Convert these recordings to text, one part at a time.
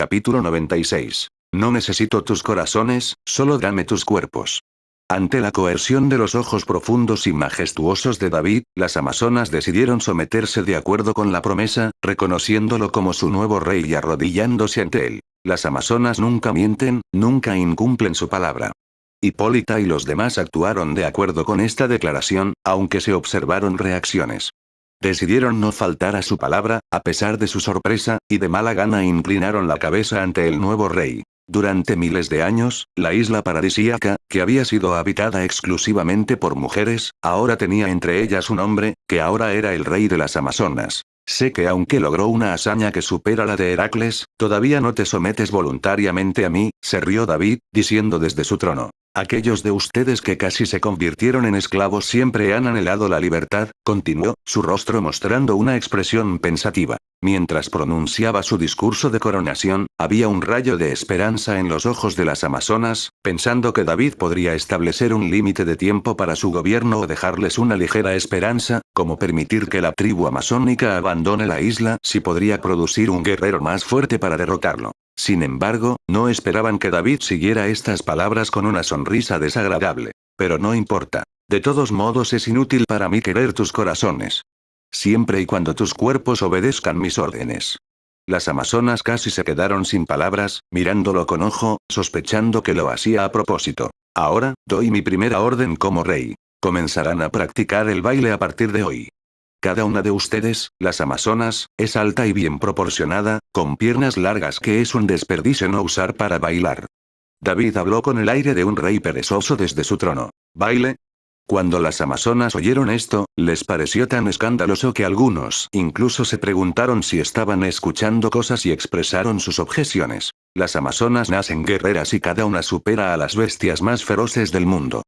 Capítulo 96. No necesito tus corazones, solo dame tus cuerpos. Ante la coerción de los ojos profundos y majestuosos de David, las amazonas decidieron someterse de acuerdo con la promesa, reconociéndolo como su nuevo rey y arrodillándose ante él. Las amazonas nunca mienten, nunca incumplen su palabra. Hipólita y los demás actuaron de acuerdo con esta declaración, aunque se observaron reacciones. Decidieron no faltar a su palabra, a pesar de su sorpresa, y de mala gana inclinaron la cabeza ante el nuevo rey. Durante miles de años, la isla paradisíaca, que había sido habitada exclusivamente por mujeres, ahora tenía entre ellas un hombre, que ahora era el rey de las amazonas. Sé que aunque logró una hazaña que supera la de Heracles, todavía no te sometes voluntariamente a mí, se rió David, diciendo desde su trono. Aquellos de ustedes que casi se convirtieron en esclavos siempre han anhelado la libertad, continuó, su rostro mostrando una expresión pensativa. Mientras pronunciaba su discurso de coronación, había un rayo de esperanza en los ojos de las amazonas, pensando que David podría establecer un límite de tiempo para su gobierno o dejarles una ligera esperanza, como permitir que la tribu amazónica abandone la isla si podría producir un guerrero más fuerte para derrotarlo. Sin embargo, no esperaban que David siguiera estas palabras con una sonrisa desagradable. Pero no importa. De todos modos es inútil para mí querer tus corazones. Siempre y cuando tus cuerpos obedezcan mis órdenes. Las amazonas casi se quedaron sin palabras, mirándolo con ojo, sospechando que lo hacía a propósito. Ahora, doy mi primera orden como rey. Comenzarán a practicar el baile a partir de hoy. Cada una de ustedes, las amazonas, es alta y bien proporcionada, con piernas largas que es un desperdicio no usar para bailar. David habló con el aire de un rey perezoso desde su trono. ¿Baile? Cuando las amazonas oyeron esto, les pareció tan escandaloso que algunos incluso se preguntaron si estaban escuchando cosas y expresaron sus objeciones. Las amazonas nacen guerreras y cada una supera a las bestias más feroces del mundo.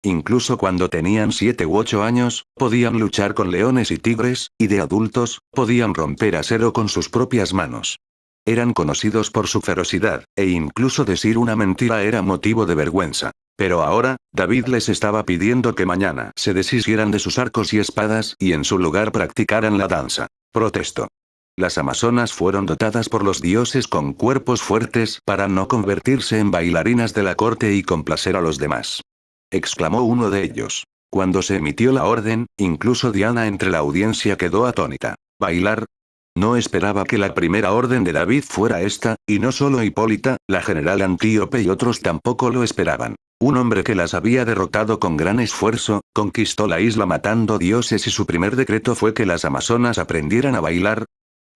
Incluso cuando tenían 7 u 8 años, podían luchar con leones y tigres, y de adultos, podían romper acero con sus propias manos. Eran conocidos por su ferocidad, e incluso decir una mentira era motivo de vergüenza. Pero ahora, David les estaba pidiendo que mañana se deshicieran de sus arcos y espadas y en su lugar practicaran la danza. Protesto. Las amazonas fueron dotadas por los dioses con cuerpos fuertes para no convertirse en bailarinas de la corte y complacer a los demás. Exclamó uno de ellos. Cuando se emitió la orden, incluso Diana entre la audiencia quedó atónita. ¿Bailar? No esperaba que la primera orden de David fuera esta, y no solo Hipólita, la general Antíope y otros tampoco lo esperaban. Un hombre que las había derrotado con gran esfuerzo, conquistó la isla matando dioses y su primer decreto fue que las amazonas aprendieran a bailar.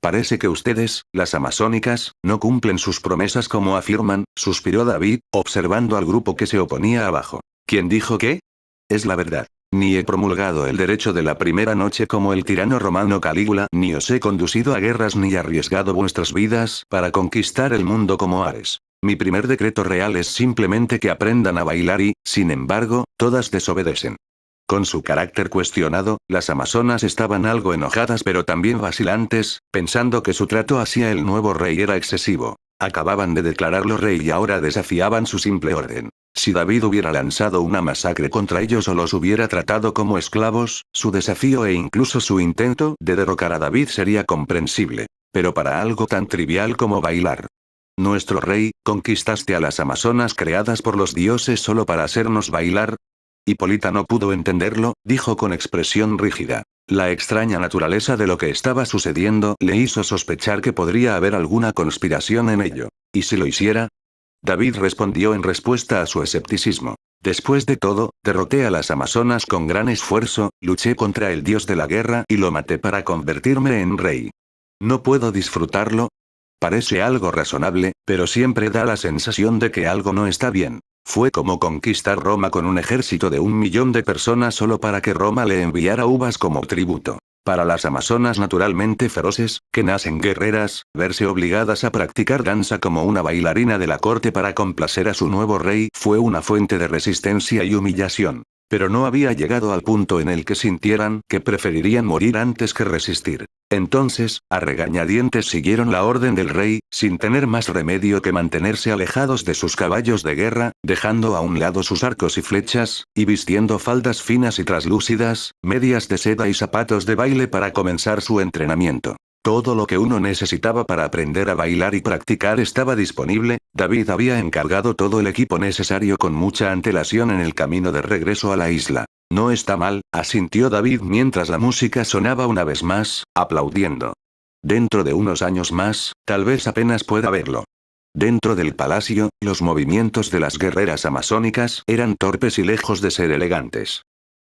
Parece que ustedes, las amazónicas, no cumplen sus promesas como afirman, suspiró David, observando al grupo que se oponía abajo. ¿Quién dijo qué? Es la verdad. Ni he promulgado el derecho de la primera noche como el tirano romano Calígula, ni os he conducido a guerras ni arriesgado vuestras vidas para conquistar el mundo como Ares. Mi primer decreto real es simplemente que aprendan a bailar y, sin embargo, todas desobedecen. Con su carácter cuestionado, las amazonas estaban algo enojadas pero también vacilantes, pensando que su trato hacia el nuevo rey era excesivo. Acababan de declararlo rey y ahora desafiaban su simple orden. Si David hubiera lanzado una masacre contra ellos o los hubiera tratado como esclavos, su desafío e incluso su intento de derrocar a David sería comprensible. Pero para algo tan trivial como bailar. Nuestro rey, conquistaste a las amazonas creadas por los dioses solo para hacernos bailar. Hipólita no pudo entenderlo, dijo con expresión rígida. La extraña naturaleza de lo que estaba sucediendo le hizo sospechar que podría haber alguna conspiración en ello. ¿Y si lo hiciera? David respondió en respuesta a su escepticismo. Después de todo, derroté a las amazonas con gran esfuerzo, luché contra el dios de la guerra y lo maté para convertirme en rey. ¿No puedo disfrutarlo? Parece algo razonable, pero siempre da la sensación de que algo no está bien. Fue como conquistar Roma con un ejército de 1 millón de personas solo para que Roma le enviara uvas como tributo. Para las amazonas naturalmente feroces, que nacen guerreras, verse obligadas a practicar danza como una bailarina de la corte para complacer a su nuevo rey fue una fuente de resistencia y humillación. Pero no había llegado al punto en el que sintieran que preferirían morir antes que resistir. Entonces, a regañadientes siguieron la orden del rey, sin tener más remedio que mantenerse alejados de sus caballos de guerra, dejando a un lado sus arcos y flechas, y vistiendo faldas finas y traslúcidas, medias de seda y zapatos de baile para comenzar su entrenamiento. Todo lo que uno necesitaba para aprender a bailar y practicar estaba disponible. David había encargado todo el equipo necesario con mucha antelación en el camino de regreso a la isla. No está mal, asintió David mientras la música sonaba una vez más, aplaudiendo. Dentro de unos años más, tal vez apenas pueda verlo. Dentro del palacio, los movimientos de las guerreras amazónicas eran torpes y lejos de ser elegantes.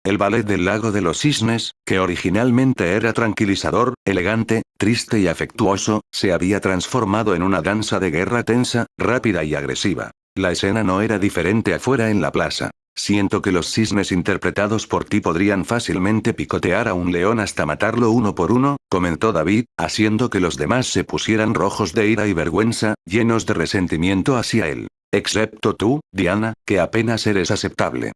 El ballet del lago de los cisnes, que originalmente era tranquilizador, elegante, triste y afectuoso, se había transformado en una danza de guerra tensa, rápida y agresiva. La escena no era diferente afuera en la plaza. Siento que los cisnes interpretados por ti podrían fácilmente picotear a un león hasta matarlo uno por uno, comentó David, haciendo que los demás se pusieran rojos de ira y vergüenza, llenos de resentimiento hacia él. Excepto tú, Diana, que apenas eres aceptable.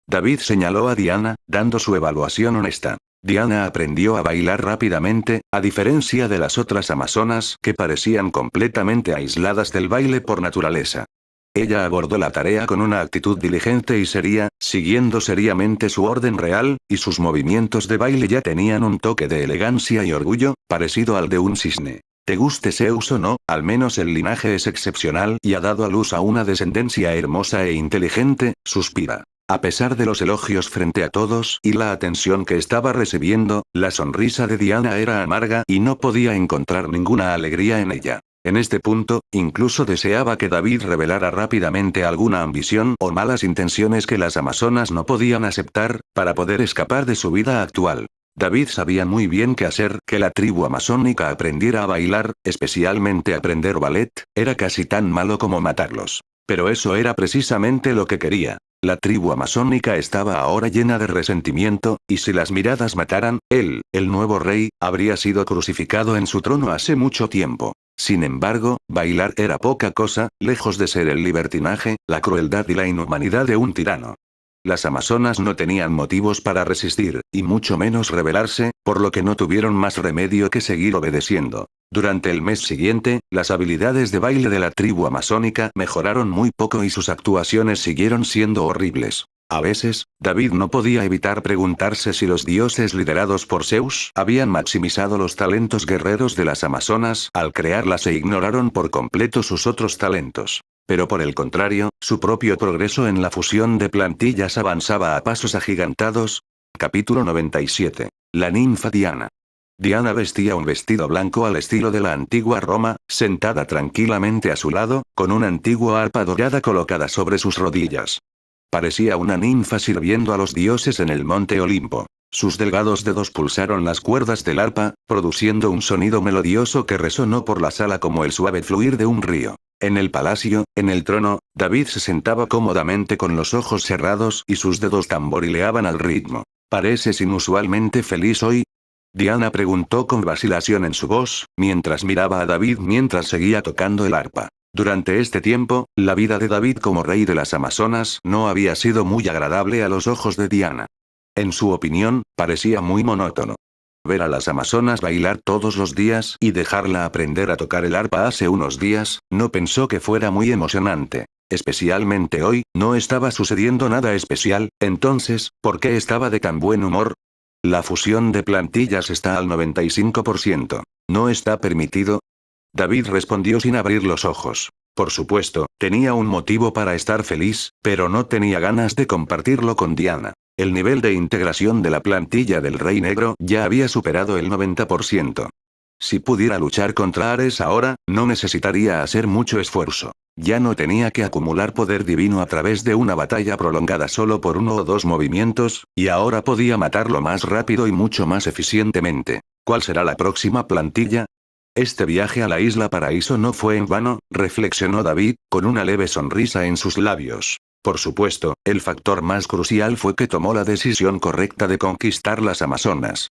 David señaló a Diana, dando su evaluación honesta. Diana aprendió a bailar rápidamente, a diferencia de las otras amazonas que parecían completamente aisladas del baile por naturaleza. Ella abordó la tarea con una actitud diligente y seria, siguiendo seriamente su orden real, y sus movimientos de baile ya tenían un toque de elegancia y orgullo, parecido al de un cisne. Te guste Zeus o no, al menos el linaje es excepcional y ha dado a luz a una descendencia hermosa e inteligente, suspira. A pesar de los elogios frente a todos y la atención que estaba recibiendo, la sonrisa de Diana era amarga y no podía encontrar ninguna alegría en ella. En este punto, incluso deseaba que David revelara rápidamente alguna ambición o malas intenciones que las amazonas no podían aceptar, para poder escapar de su vida actual. David sabía muy bien que hacer que la tribu amazónica aprendiera a bailar, especialmente aprender ballet, era casi tan malo como matarlos. Pero eso era precisamente lo que quería. La tribu amazónica estaba ahora llena de resentimiento, y si las miradas mataran, él, el nuevo rey, habría sido crucificado en su trono hace mucho tiempo. Sin embargo, bailar era poca cosa, lejos de ser el libertinaje, la crueldad y la inhumanidad de un tirano. Las amazonas no tenían motivos para resistir, y mucho menos rebelarse, por lo que no tuvieron más remedio que seguir obedeciendo. Durante el mes siguiente, las habilidades de baile de la tribu amazónica mejoraron muy poco y sus actuaciones siguieron siendo horribles. A veces, David no podía evitar preguntarse si los dioses liderados por Zeus habían maximizado los talentos guerreros de las amazonas al crearlas e ignoraron por completo sus otros talentos. Pero por el contrario, su propio progreso en la fusión de plantillas avanzaba a pasos agigantados. Capítulo 97. La ninfa Diana. Diana vestía un vestido blanco al estilo de la antigua Roma, sentada tranquilamente a su lado, con una antigua arpa dorada colocada sobre sus rodillas. Parecía una ninfa sirviendo a los dioses en el monte Olimpo. Sus delgados dedos pulsaron las cuerdas del arpa, produciendo un sonido melodioso que resonó por la sala como el suave fluir de un río. En el palacio, en el trono, David se sentaba cómodamente con los ojos cerrados y sus dedos tamborileaban al ritmo. ¿Pareces inusualmente feliz hoy? Diana preguntó con vacilación en su voz, mientras miraba a David mientras seguía tocando el arpa. Durante este tiempo, la vida de David como rey de las Amazonas no había sido muy agradable a los ojos de Diana. En su opinión, parecía muy monótono. Ver a las amazonas bailar todos los días y dejarla aprender a tocar el arpa hace unos días, no pensó que fuera muy emocionante. Especialmente hoy, no estaba sucediendo nada especial, entonces, ¿por qué estaba de tan buen humor? La fusión de plantillas está al 95%. ¿No está permitido? David respondió sin abrir los ojos. Por supuesto, tenía un motivo para estar feliz, pero no tenía ganas de compartirlo con Diana. El nivel de integración de la plantilla del Rey Negro ya había superado el 90%. Si pudiera luchar contra Ares ahora, no necesitaría hacer mucho esfuerzo. Ya no tenía que acumular poder divino a través de una batalla prolongada solo por uno o dos movimientos, y ahora podía matarlo más rápido y mucho más eficientemente. ¿Cuál será la próxima plantilla? Este viaje a la isla Paraíso no fue en vano, reflexionó David, con una leve sonrisa en sus labios. Por supuesto, el factor más crucial fue que tomó la decisión correcta de conquistar las Amazonas.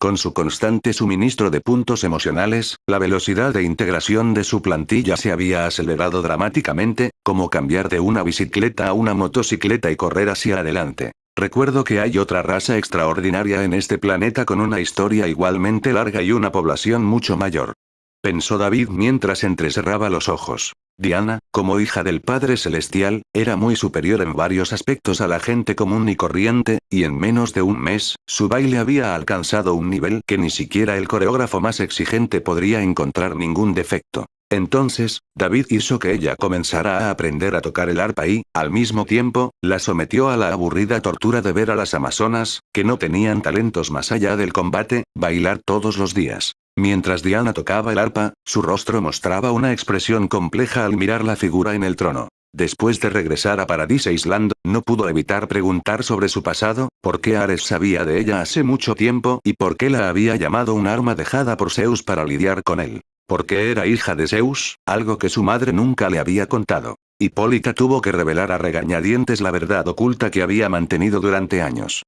Con su constante suministro de puntos emocionales, la velocidad de integración de su plantilla se había acelerado dramáticamente, como cambiar de una bicicleta a una motocicleta y correr hacia adelante. Recuerdo que hay otra raza extraordinaria en este planeta con una historia igualmente larga y una población mucho mayor. Pensó David mientras entrecerraba los ojos. Diana, como hija del Padre Celestial, era muy superior en varios aspectos a la gente común y corriente, y en menos de un mes, su baile había alcanzado un nivel que ni siquiera el coreógrafo más exigente podría encontrar ningún defecto. Entonces, David hizo que ella comenzara a aprender a tocar el arpa y, al mismo tiempo, la sometió a la aburrida tortura de ver a las amazonas, que no tenían talentos más allá del combate, bailar todos los días. Mientras Diana tocaba el arpa, su rostro mostraba una expresión compleja al mirar la figura en el trono. Después de regresar a Paradise Island, no pudo evitar preguntar sobre su pasado, por qué Ares sabía de ella hace mucho tiempo y por qué la había llamado un arma dejada por Zeus para lidiar con él. Porque era hija de Zeus, algo que su madre nunca le había contado. Hipólita tuvo que revelar a regañadientes la verdad oculta que había mantenido durante años.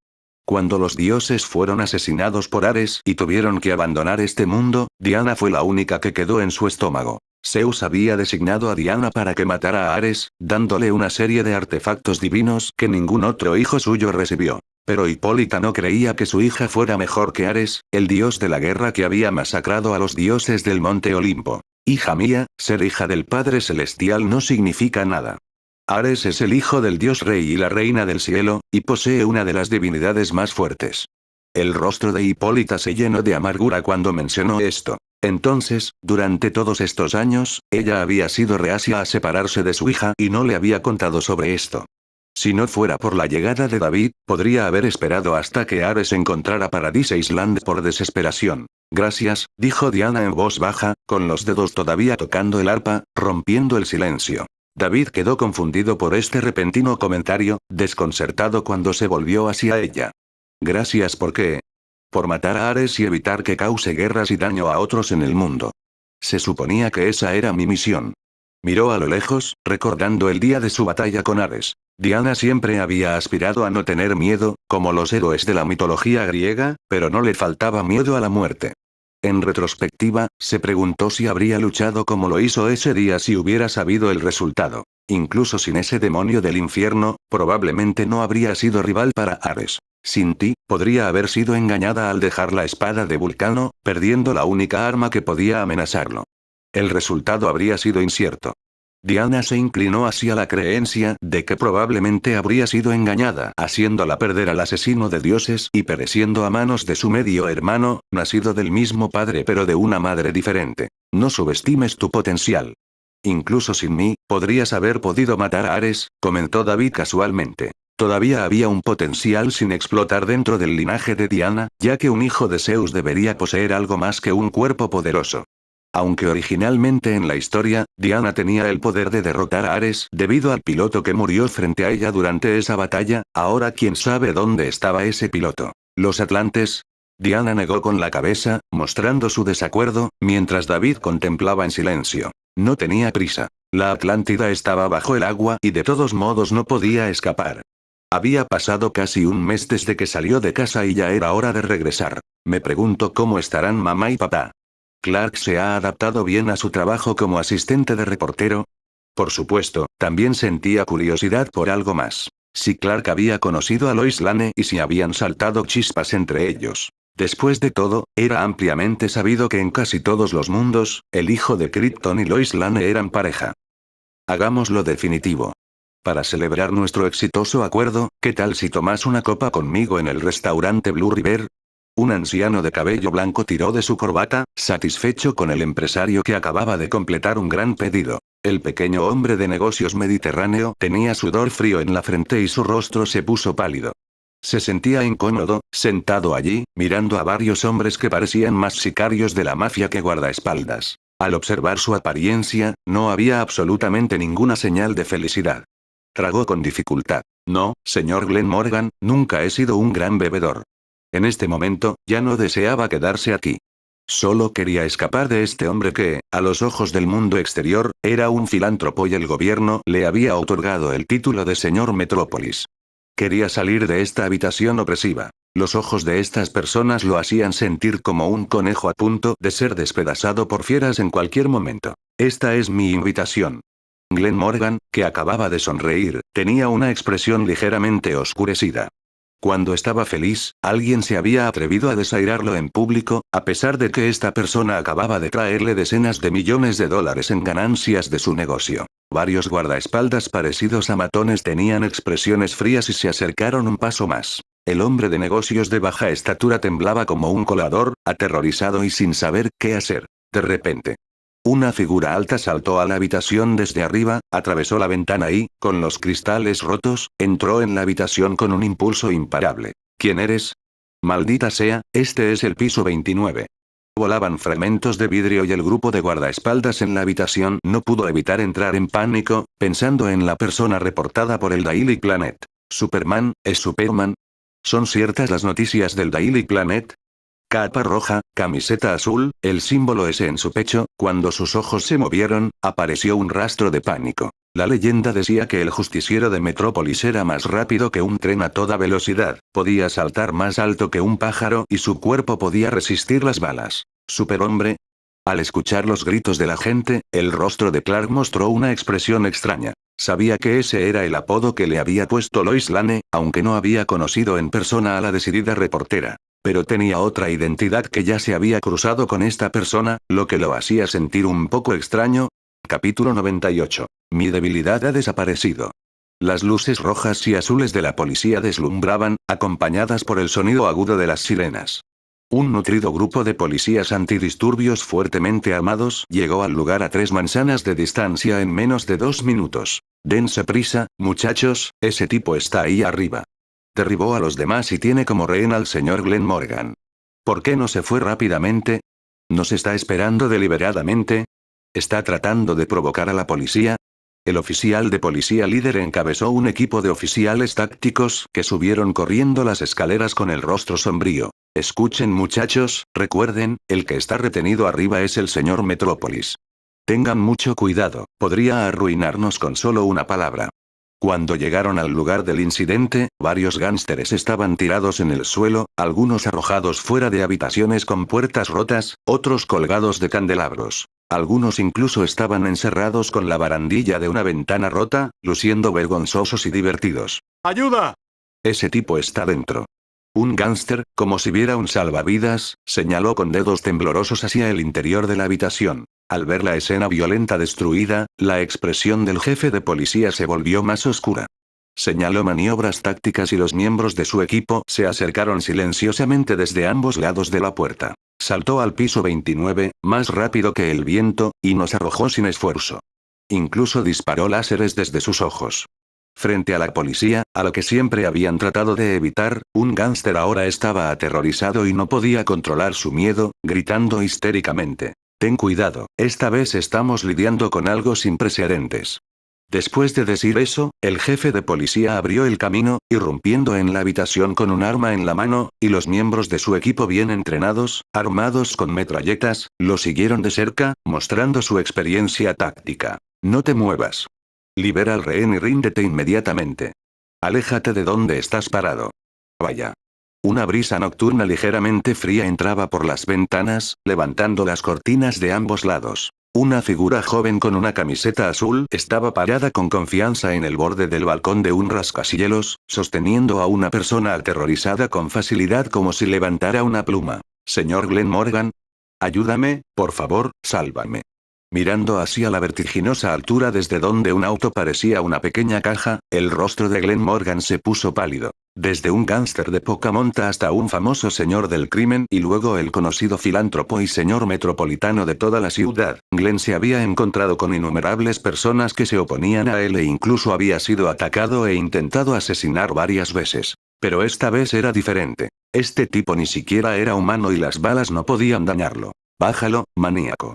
Cuando los dioses fueron asesinados por Ares y tuvieron que abandonar este mundo, Diana fue la única que quedó en su estómago. Zeus había designado a Diana para que matara a Ares, dándole una serie de artefactos divinos que ningún otro hijo suyo recibió. Pero Hipólita no creía que su hija fuera mejor que Ares, el dios de la guerra que había masacrado a los dioses del monte Olimpo. Hija mía, ser hija del Padre Celestial no significa nada. Ares es el hijo del dios rey y la reina del cielo, y posee una de las divinidades más fuertes. El rostro de Hipólita se llenó de amargura cuando mencionó esto. Entonces, durante todos estos años, ella había sido reacia a separarse de su hija y no le había contado sobre esto. Si no fuera por la llegada de David, podría haber esperado hasta que Ares encontrara Paradise Island por desesperación. Gracias, dijo Diana en voz baja, con los dedos todavía tocando el arpa, rompiendo el silencio. David quedó confundido por este repentino comentario, desconcertado cuando se volvió hacia ella. Gracias ¿por qué? Por matar a Ares y evitar que cause guerras y daño a otros en el mundo. Se suponía que esa era mi misión. Miró a lo lejos, recordando el día de su batalla con Ares. Diana siempre había aspirado a no tener miedo, como los héroes de la mitología griega, pero no le faltaba miedo a la muerte. En retrospectiva, se preguntó si habría luchado como lo hizo ese día si hubiera sabido el resultado. Incluso sin ese demonio del infierno, probablemente no habría sido rival para Ares. Sin ti, podría haber sido engañada al dejar la espada de Vulcano, perdiendo la única arma que podía amenazarlo. El resultado habría sido incierto. Diana se inclinó hacia la creencia de que probablemente habría sido engañada, haciéndola perder al asesino de dioses y pereciendo a manos de su medio hermano, nacido del mismo padre pero de una madre diferente. No subestimes tu potencial. Incluso sin mí, podrías haber podido matar a Ares, comentó David casualmente. Todavía había un potencial sin explotar dentro del linaje de Diana, ya que un hijo de Zeus debería poseer algo más que un cuerpo poderoso. Aunque originalmente en la historia, Diana tenía el poder de derrotar a Ares debido al piloto que murió frente a ella durante esa batalla, ahora quién sabe dónde estaba ese piloto. ¿Los Atlantes? Diana negó con la cabeza, mostrando su desacuerdo, mientras David contemplaba en silencio. No tenía prisa. La Atlántida estaba bajo el agua y de todos modos no podía escapar. Había pasado casi un mes desde que salió de casa y ya era hora de regresar. Me pregunto cómo estarán mamá y papá. ¿Clark se ha adaptado bien a su trabajo como asistente de reportero? Por supuesto, también sentía curiosidad por algo más. Si Clark había conocido a Lois Lane y si habían saltado chispas entre ellos. Después de todo, era ampliamente sabido que en casi todos los mundos, el hijo de Krypton y Lois Lane eran pareja. Hagámoslo definitivo. Para celebrar nuestro exitoso acuerdo, ¿qué tal si tomas una copa conmigo en el restaurante Blue River? Un anciano de cabello blanco tiró de su corbata, satisfecho con el empresario que acababa de completar un gran pedido. El pequeño hombre de negocios mediterráneo tenía sudor frío en la frente y su rostro se puso pálido. Se sentía incómodo, sentado allí, mirando a varios hombres que parecían más sicarios de la mafia que guardaespaldas. Al observar su apariencia, no había absolutamente ninguna señal de felicidad. Tragó con dificultad. No, señor Glenn Morgan, nunca he sido un gran bebedor. En este momento, ya no deseaba quedarse aquí. Solo quería escapar de este hombre que, a los ojos del mundo exterior, era un filántropo y el gobierno le había otorgado el título de señor Metrópolis. Quería salir de esta habitación opresiva. Los ojos de estas personas lo hacían sentir como un conejo a punto de ser despedazado por fieras en cualquier momento. Esta es mi invitación. Glenn Morgan, que acababa de sonreír, tenía una expresión ligeramente oscurecida. Cuando estaba feliz, alguien se había atrevido a desairarlo en público, a pesar de que esta persona acababa de traerle decenas de millones de dólares en ganancias de su negocio. Varios guardaespaldas parecidos a matones tenían expresiones frías y se acercaron un paso más. El hombre de negocios de baja estatura temblaba como un colador, aterrorizado y sin saber qué hacer. De repente, una figura alta saltó a la habitación desde arriba, atravesó la ventana y, con los cristales rotos, entró en la habitación con un impulso imparable. ¿Quién eres? Maldita sea, este es el piso 29. Volaban fragmentos de vidrio y el grupo de guardaespaldas en la habitación no pudo evitar entrar en pánico, pensando en la persona reportada por el Daily Planet. ¿Superman, es Superman? ¿Son ciertas las noticias del Daily Planet? Capa roja, camiseta azul, el símbolo S en su pecho. Cuando sus ojos se movieron, apareció un rastro de pánico. La leyenda decía que el justiciero de Metrópolis era más rápido que un tren a toda velocidad, podía saltar más alto que un pájaro y su cuerpo podía resistir las balas. ¿Superhombre? Al escuchar los gritos de la gente, el rostro de Clark mostró una expresión extraña. Sabía que ese era el apodo que le había puesto Lois Lane, aunque no había conocido en persona a la decidida reportera. Pero tenía otra identidad que ya se había cruzado con esta persona, lo que lo hacía sentir un poco extraño. Capítulo 98. Mi debilidad ha desaparecido. Las luces rojas y azules de la policía deslumbraban, acompañadas por el sonido agudo de las sirenas. Un nutrido grupo de policías antidisturbios fuertemente armados llegó al lugar a 3 manzanas de distancia en menos de 2 minutos. Dense prisa, muchachos, ese tipo está ahí arriba. Derribó a los demás y tiene como rehén al señor Glenn Morgan. ¿Por qué no se fue rápidamente? ¿Nos está esperando deliberadamente? ¿Está tratando de provocar a la policía? El oficial de policía líder encabezó un equipo de oficiales tácticos que subieron corriendo las escaleras con el rostro sombrío. Escuchen muchachos, recuerden, el que está retenido arriba es el señor Metrópolis. Tengan mucho cuidado, podría arruinarnos con solo una palabra. Cuando llegaron al lugar del incidente, varios gánsteres estaban tirados en el suelo, algunos arrojados fuera de habitaciones con puertas rotas, otros colgados de candelabros. Algunos incluso estaban encerrados con la barandilla de una ventana rota, luciendo vergonzosos y divertidos. ¡Ayuda! Ese tipo está dentro. Un gánster, como si viera un salvavidas, señaló con dedos temblorosos hacia el interior de la habitación. Al ver la escena violenta destruida, la expresión del jefe de policía se volvió más oscura. Señaló maniobras tácticas y los miembros de su equipo se acercaron silenciosamente desde ambos lados de la puerta. Saltó al piso 29, más rápido que el viento, y nos arrojó sin esfuerzo. Incluso disparó láseres desde sus ojos. Frente a la policía, a lo que siempre habían tratado de evitar, un gánster ahora estaba aterrorizado y no podía controlar su miedo, gritando histéricamente. Ten cuidado, esta vez estamos lidiando con algo sin precedentes. Después de decir eso, el jefe de policía abrió el camino, irrumpiendo en la habitación con un arma en la mano, y los miembros de su equipo bien entrenados, armados con metralletas, lo siguieron de cerca, mostrando su experiencia táctica. No te muevas. Libera al rehén y ríndete inmediatamente. Aléjate de donde estás parado. Vaya. Una brisa nocturna ligeramente fría entraba por las ventanas, levantando las cortinas de ambos lados. Una figura joven con una camiseta azul estaba parada con confianza en el borde del balcón de un rascacielos, sosteniendo a una persona aterrorizada con facilidad como si levantara una pluma. Señor Glenn Morgan. Ayúdame, por favor, sálvame. Mirando hacia la vertiginosa altura desde donde un auto parecía una pequeña caja, el rostro de Glenn Morgan se puso pálido. Desde un gánster de poca monta hasta un famoso señor del crimen y luego el conocido filántropo y señor metropolitano de toda la ciudad, Glenn se había encontrado con innumerables personas que se oponían a él e incluso había sido atacado e intentado asesinar varias veces. Pero esta vez era diferente. Este tipo ni siquiera era humano y las balas no podían dañarlo. Bájalo, maníaco.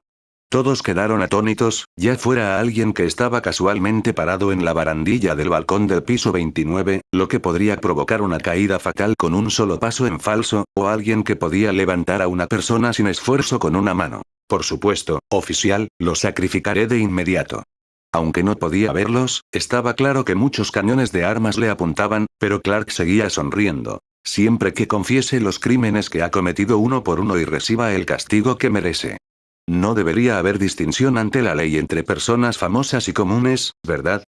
Todos quedaron atónitos, ya fuera alguien que estaba casualmente parado en la barandilla del balcón del piso 29, lo que podría provocar una caída fatal con un solo paso en falso, o alguien que podía levantar a una persona sin esfuerzo con una mano. Por supuesto, oficial, lo sacrificaré de inmediato. Aunque no podía verlos, estaba claro que muchos cañones de armas le apuntaban, pero Clark seguía sonriendo. Siempre que confiese los crímenes que ha cometido uno por uno y reciba el castigo que merece. No debería haber distinción ante la ley entre personas famosas y comunes, ¿verdad?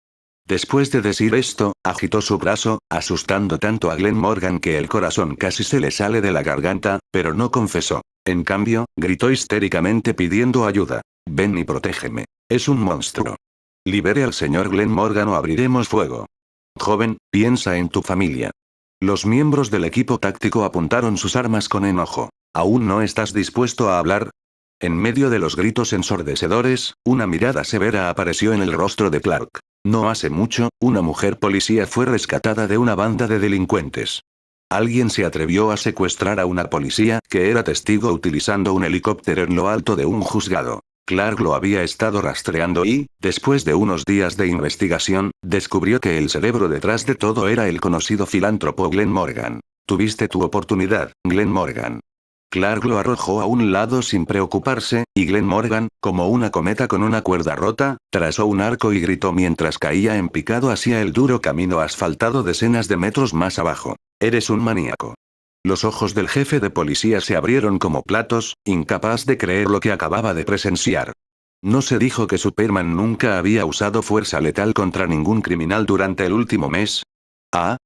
Después de decir esto, agitó su brazo, asustando tanto a Glenn Morgan que el corazón casi se le sale de la garganta, pero no confesó. En cambio, gritó histéricamente pidiendo ayuda. Ven y protégeme. Es un monstruo. Libere al señor Glenn Morgan o abriremos fuego. Joven, piensa en tu familia. Los miembros del equipo táctico apuntaron sus armas con enojo. ¿Aún no estás dispuesto a hablar? En medio de los gritos ensordecedores, una mirada severa apareció en el rostro de Clark. No hace mucho, una mujer policía fue rescatada de una banda de delincuentes. Alguien se atrevió a secuestrar a una policía que era testigo utilizando un helicóptero en lo alto de un juzgado. Clark lo había estado rastreando y, después de unos días de investigación, descubrió que el cerebro detrás de todo era el conocido filántropo Glenn Morgan. Tuviste tu oportunidad, Glenn Morgan. Clark lo arrojó a un lado sin preocuparse, y Glenn Morgan, como una cometa con una cuerda rota, trazó un arco y gritó mientras caía en picado hacia el duro camino asfaltado decenas de metros más abajo. Eres un maníaco. Los ojos del jefe de policía se abrieron como platos, incapaz de creer lo que acababa de presenciar. ¿No se dijo que Superman nunca había usado fuerza letal contra ningún criminal durante el último mes? Ah.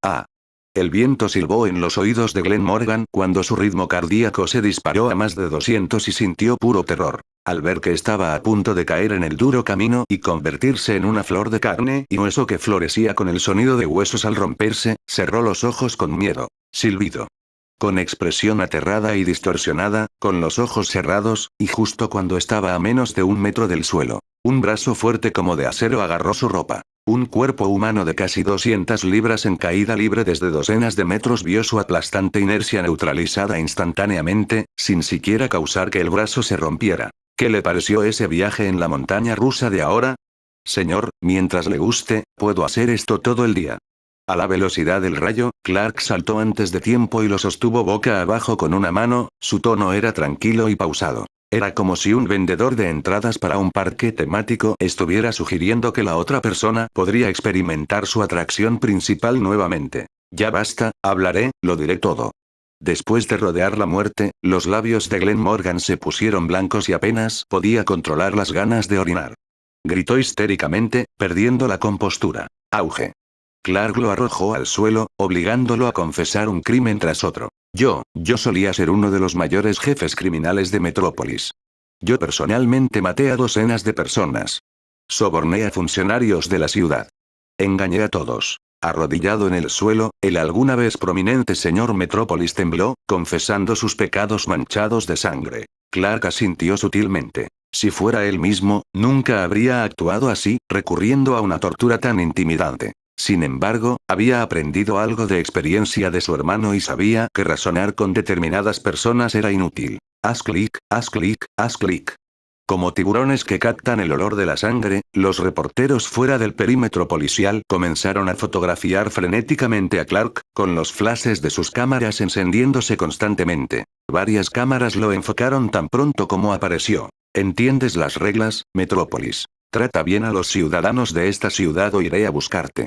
El viento silbó en los oídos de Glenn Morgan cuando su ritmo cardíaco se disparó a más de 200 y sintió puro terror. Al ver que estaba a punto de caer en el duro camino y convertirse en una flor de carne y hueso que florecía con el sonido de huesos al romperse, cerró los ojos con miedo. Silbido. Con expresión aterrada y distorsionada, con los ojos cerrados, y justo cuando estaba a menos de 1 metro del suelo, un brazo fuerte como de acero agarró su ropa. Un cuerpo humano de casi 200 libras en caída libre desde docenas de metros vio su aplastante inercia neutralizada instantáneamente, sin siquiera causar que el brazo se rompiera. ¿Qué le pareció ese viaje en la montaña rusa de ahora? Señor, mientras le guste, puedo hacer esto todo el día. A la velocidad del rayo, Clark saltó antes de tiempo y lo sostuvo boca abajo con una mano, su tono era tranquilo y pausado. Era como si un vendedor de entradas para un parque temático estuviera sugiriendo que la otra persona podría experimentar su atracción principal nuevamente. Ya basta, hablaré, lo diré todo. Después de rodear la muerte, los labios de Glenn Morgan se pusieron blancos y apenas podía controlar las ganas de orinar. Gritó histéricamente, perdiendo la compostura. Auge. Clark lo arrojó al suelo, obligándolo a confesar un crimen tras otro. Yo solía ser uno de los mayores jefes criminales de Metrópolis. Yo personalmente maté a docenas de personas. Soborné a funcionarios de la ciudad. Engañé a todos. Arrodillado en el suelo, el alguna vez prominente señor Metrópolis tembló, confesando sus pecados manchados de sangre. Clark asintió sutilmente. Si fuera él mismo, nunca habría actuado así, recurriendo a una tortura tan intimidante. Sin embargo, había aprendido algo de experiencia de su hermano y sabía que razonar con determinadas personas era inútil. Haz clic, haz clic, haz clic. Como tiburones que captan el olor de la sangre, los reporteros fuera del perímetro policial comenzaron a fotografiar frenéticamente a Clark, con los flashes de sus cámaras encendiéndose constantemente. Varias cámaras lo enfocaron tan pronto como apareció. ¿Entiendes las reglas, Metrópolis? Trata bien a los ciudadanos de esta ciudad o iré a buscarte.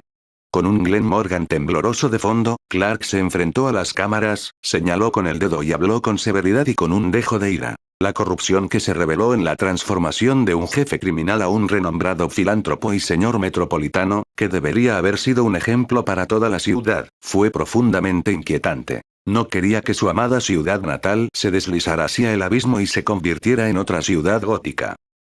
Con un Glenn Morgan tembloroso de fondo, Clark se enfrentó a las cámaras, señaló con el dedo y habló con severidad y con un dejo de ira. La corrupción que se reveló en la transformación de un jefe criminal a un renombrado filántropo y señor metropolitano, que debería haber sido un ejemplo para toda la ciudad, fue profundamente inquietante. No quería que su amada ciudad natal se deslizara hacia el abismo y se convirtiera en otra ciudad gótica.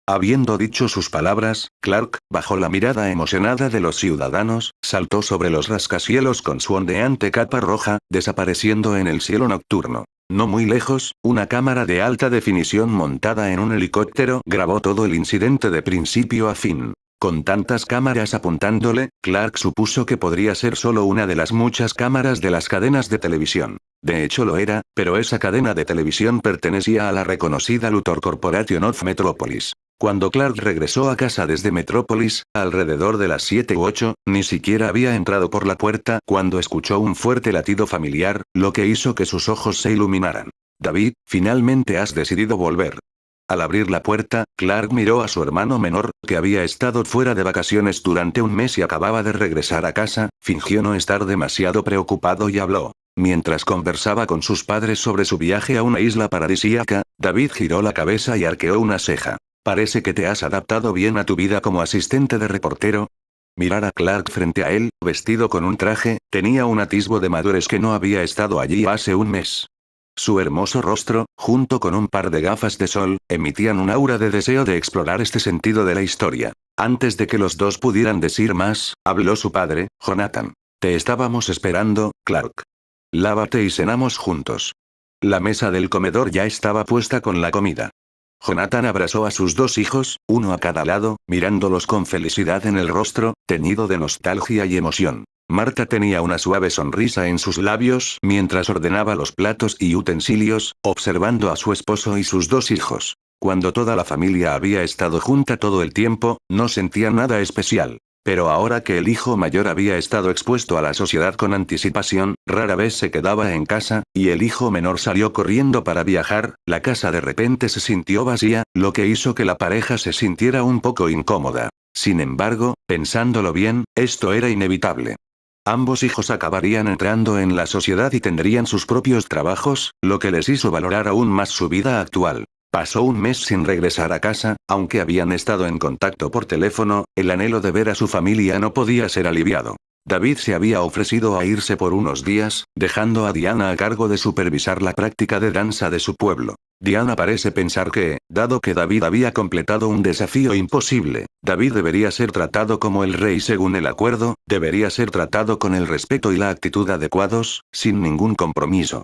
Habiendo dicho sus palabras, Clark, bajo la mirada emocionada de los ciudadanos, saltó sobre los rascacielos con su ondeante capa roja, desapareciendo en el cielo nocturno. No muy lejos, una cámara de alta definición montada en un helicóptero grabó todo el incidente de principio a fin. Con tantas cámaras apuntándole, Clark supuso que podría ser solo una de las muchas cámaras de las cadenas de televisión. De hecho lo era, pero esa cadena de televisión pertenecía a la reconocida Luthor Corporation of Metropolis. Cuando Clark regresó a casa desde Metrópolis, alrededor de las 7 u 8, ni siquiera había entrado por la puerta cuando escuchó un fuerte latido familiar, lo que hizo que sus ojos se iluminaran. David, finalmente has decidido volver. Al abrir la puerta, Clark miró a su hermano menor, que había estado fuera de vacaciones durante un mes y acababa de regresar a casa, fingió no estar demasiado preocupado y habló. Mientras conversaba con sus padres sobre su viaje a una isla paradisíaca, David giró la cabeza y arqueó una ceja. Parece que te has adaptado bien a tu vida como asistente de reportero. Mirar a Clark frente a él, vestido con un traje, tenía un atisbo de madurez que no había estado allí hace un mes. Su hermoso rostro, junto con un par de gafas de sol, emitían un aura de deseo de explorar este sentido de la historia. Antes de que los dos pudieran decir más, habló su padre, Jonathan. Te estábamos esperando, Clark. Lávate y cenamos juntos. La mesa del comedor ya estaba puesta con la comida. Jonathan abrazó a sus dos hijos, uno a cada lado, mirándolos con felicidad en el rostro, teñido de nostalgia y emoción. Marta tenía una suave sonrisa en sus labios mientras ordenaba los platos y utensilios, observando a su esposo y sus dos hijos. Cuando toda la familia había estado junta todo el tiempo, no sentía nada especial. Pero ahora que el hijo mayor había estado expuesto a la sociedad con anticipación, rara vez se quedaba en casa, y el hijo menor salió corriendo para viajar, la casa de repente se sintió vacía, lo que hizo que la pareja se sintiera un poco incómoda. Sin embargo, pensándolo bien, esto era inevitable. Ambos hijos acabarían entrando en la sociedad y tendrían sus propios trabajos, lo que les hizo valorar aún más su vida actual. Pasó un mes sin regresar a casa, aunque habían estado en contacto por teléfono, el anhelo de ver a su familia no podía ser aliviado. David se había ofrecido a irse por unos días, dejando a Diana a cargo de supervisar la práctica de danza de su pueblo. Diana parece pensar que, dado que David había completado un desafío imposible, David debería ser tratado como el rey según el acuerdo, debería ser tratado con el respeto y la actitud adecuados, sin ningún compromiso.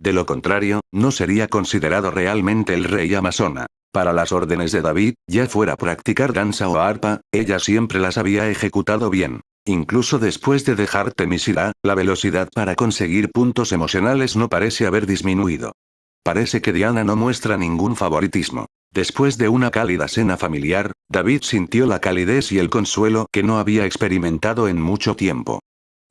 De lo contrario, no sería considerado realmente el rey amazona. Para las órdenes de David, ya fuera practicar danza o arpa, ella siempre las había ejecutado bien. Incluso después de dejar Temisira, la velocidad para conseguir puntos emocionales no parece haber disminuido. Parece que Diana no muestra ningún favoritismo. Después de una cálida cena familiar, David sintió la calidez y el consuelo que no había experimentado en mucho tiempo.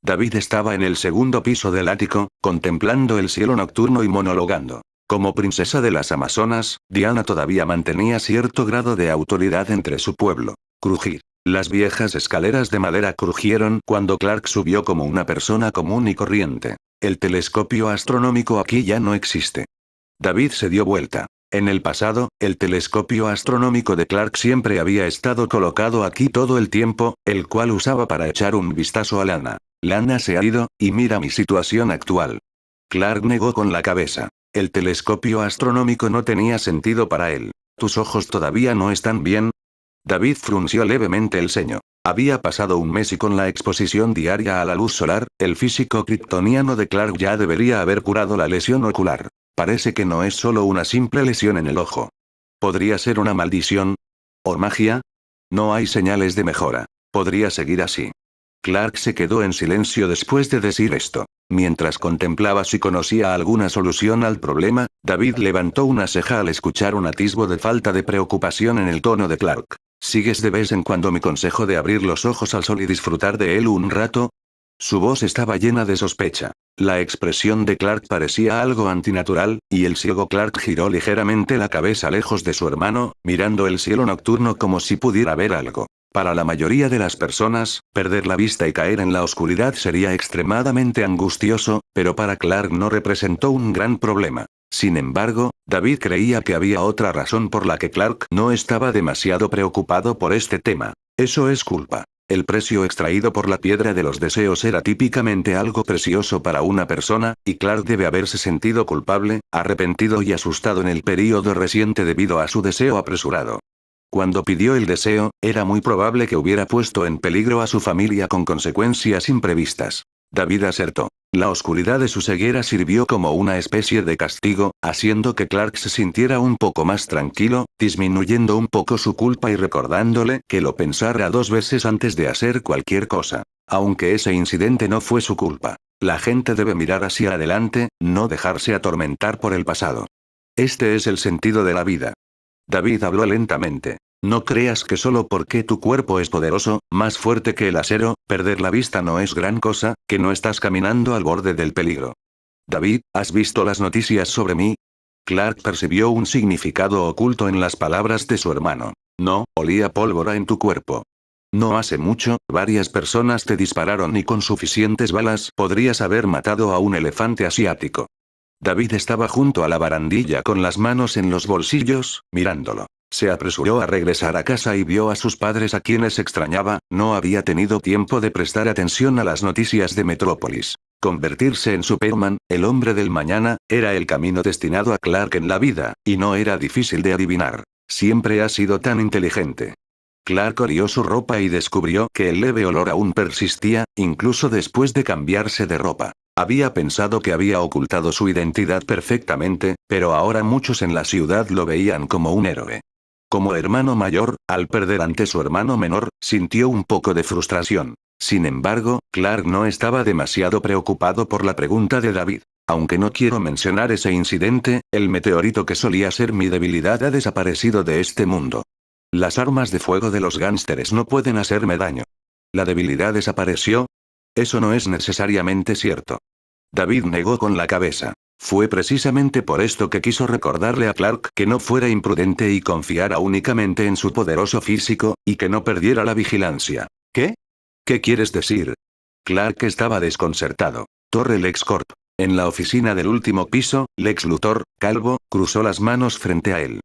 David estaba en el segundo piso del ático, contemplando el cielo nocturno y monologando. Como princesa de las Amazonas, Diana todavía mantenía cierto grado de autoridad entre su pueblo. Crujir. Las viejas escaleras de madera crujieron cuando Clark subió como una persona común y corriente. El telescopio astronómico aquí ya no existe. David se dio vuelta. En el pasado, el telescopio astronómico de Clark siempre había estado colocado aquí todo el tiempo, el cual usaba para echar un vistazo a Lana. Lana se ha ido, y mira mi situación actual. Clark negó con la cabeza. El telescopio astronómico no tenía sentido para él. ¿Tus ojos todavía no están bien? David frunció levemente el ceño. Había pasado un mes y con la exposición diaria a la luz solar, el físico kryptoniano de Clark ya debería haber curado la lesión ocular. Parece que no es solo una simple lesión en el ojo. ¿Podría ser una maldición? ¿O magia? No hay señales de mejora. Podría seguir así. Clark se quedó en silencio después de decir esto. Mientras contemplaba si conocía alguna solución al problema, David levantó una ceja al escuchar un atisbo de falta de preocupación en el tono de Clark. ¿Sigues de vez en cuando mi consejo de abrir los ojos al sol y disfrutar de él un rato? Su voz estaba llena de sospecha. La expresión de Clark parecía algo antinatural, y el ciego Clark giró ligeramente la cabeza lejos de su hermano, mirando el cielo nocturno como si pudiera ver algo. Para la mayoría de las personas, perder la vista y caer en la oscuridad sería extremadamente angustioso, pero para Clark no representó un gran problema. Sin embargo, David creía que había otra razón por la que Clark no estaba demasiado preocupado por este tema. Eso es culpa. El precio extraído por la piedra de los deseos era típicamente algo precioso para una persona, y Clark debe haberse sentido culpable, arrepentido y asustado en el período reciente debido a su deseo apresurado. Cuando pidió el deseo, era muy probable que hubiera puesto en peligro a su familia con consecuencias imprevistas. David acertó. La oscuridad de su ceguera sirvió como una especie de castigo, haciendo que Clark se sintiera un poco más tranquilo, disminuyendo un poco su culpa y recordándole que lo pensara dos veces antes de hacer cualquier cosa. Aunque ese incidente no fue su culpa. La gente debe mirar hacia adelante, no dejarse atormentar por el pasado. Este es el sentido de la vida. David habló lentamente. No creas que solo porque tu cuerpo es poderoso, más fuerte que el acero, perder la vista no es gran cosa, que no estás caminando al borde del peligro. David, ¿has visto las noticias sobre mí? Clark percibió un significado oculto en las palabras de su hermano. No, olía pólvora en tu cuerpo. No hace mucho, varias personas te dispararon y con suficientes balas podrías haber matado a un elefante asiático. David estaba junto a la barandilla con las manos en los bolsillos, mirándolo. Se apresuró a regresar a casa y vio a sus padres a quienes extrañaba, no había tenido tiempo de prestar atención a las noticias de Metrópolis. Convertirse en Superman, el hombre del mañana, era el camino destinado a Clark en la vida, y no era difícil de adivinar. Siempre ha sido tan inteligente. Clark olió su ropa y descubrió que el leve olor aún persistía, incluso después de cambiarse de ropa. Había pensado que había ocultado su identidad perfectamente, pero ahora muchos en la ciudad lo veían como un héroe. Como hermano mayor, al perder ante su hermano menor, sintió un poco de frustración. Sin embargo, Clark no estaba demasiado preocupado por la pregunta de David. Aunque no quiero mencionar ese incidente, el meteorito que solía ser mi debilidad ha desaparecido de este mundo. Las armas de fuego de los gánsteres no pueden hacerme daño. ¿La debilidad desapareció? Eso no es necesariamente cierto. David negó con la cabeza. Fue precisamente por esto que quiso recordarle a Clark que no fuera imprudente y confiara únicamente en su poderoso físico, y que no perdiera la vigilancia. ¿Qué? ¿Qué quieres decir? Clark estaba desconcertado. Torre LexCorp. En la oficina del último piso, Lex Luthor, calvo, cruzó las manos frente a él.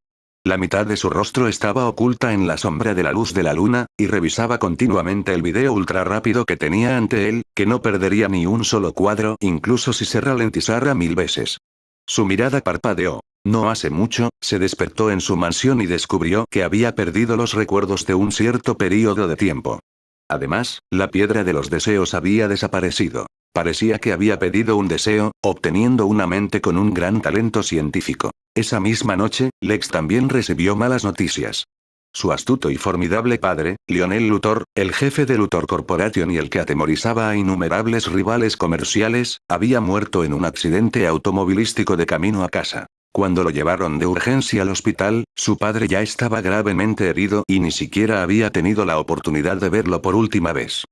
La mitad de su rostro estaba oculta en la sombra de la luz de la luna, y revisaba continuamente el video ultra rápido que tenía ante él, que no perdería ni un solo cuadro, incluso si se ralentizara 1000 veces. Su mirada parpadeó. No hace mucho, se despertó en su mansión y descubrió que había perdido los recuerdos de un cierto período de tiempo. Además, la piedra de los deseos había desaparecido. Parecía que había pedido un deseo, obteniendo una mente con un gran talento científico. Esa misma noche, Lex también recibió malas noticias. Su astuto y formidable padre, Lionel Luthor, el jefe de Luthor Corporation y el que atemorizaba a innumerables rivales comerciales, había muerto en un accidente automovilístico de camino a casa. Cuando lo llevaron de urgencia al hospital, su padre ya estaba gravemente herido y ni siquiera había tenido la oportunidad de verlo por última vez.